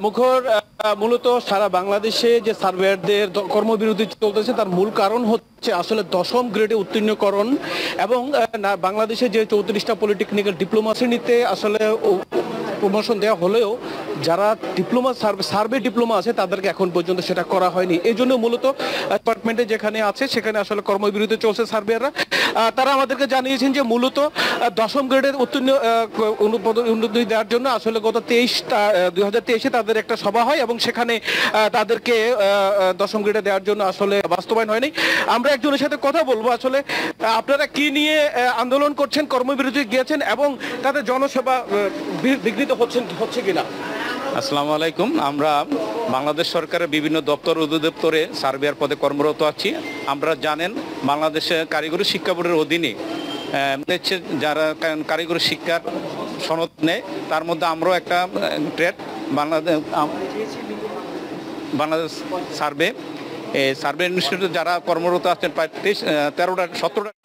মুখর মূলত সারা বাংলাদেশে যে সার্ভেয়ারদের কর্মবিরতি চলতেছে তার মূল কারণ হচ্ছে আসলে দশম গ্রেডে উত্তীর্ণকরণ এবং বাংলাদেশে যে 34টা পলিটেকনিক্যাল ডিপ্লোমা শ্রেণীতে আসলে প্রমোশন দেওয়া হলেও যারা ডিপ্লোমা সার্ভে ডিপ্লোমা আছে তাদেরকে এখন পর্যন্ত সেটা করা হয়নি। এই জন্য মূলত ডিপার্টমেন্টে যেখানে আছে সেখানে আসলে কর্মবিরতি চলছে সার্ভেয়াররা। তারা আমাদেরকে জানিয়েছেন যে মূলত দশম গ্রেডের উন্নতি দেওয়ার জন্য আসলে গত 2023-এ তাদের একটা সভা হয় এবং সেখানে তাদেরকে দশম গ্রেডে দেওয়ার জন্য আসলে বাস্তবায়ন হয়নি। আমরা একজনের সাথে কথা বলবো আসলে আপনারা কি নিয়ে আন্দোলন করছেন, কর্মবিরতি গিয়েছেন এবং তাদের জনসেবা বিঘ্নিত হচ্ছে কিনা। আসসালামু আলাইকুম। আমরা বাংলাদেশ সরকারের বিভিন্ন দপ্তর অধিদপ্তরে সার্ভেয়ার পদে কর্মরত আছি। আমরা জানেন বাংলাদেশে কারিগরি শিক্ষা বোর্ডের অধীনে যারা কারিগরি শিক্ষার সনদ নেয় তার মধ্যে আমরাও একটা ট্রেড বাংলাদেশ সার্ভে ইনস্টিটিউটে যারা কর্মরত আছেন প্রায় 13টা 17টা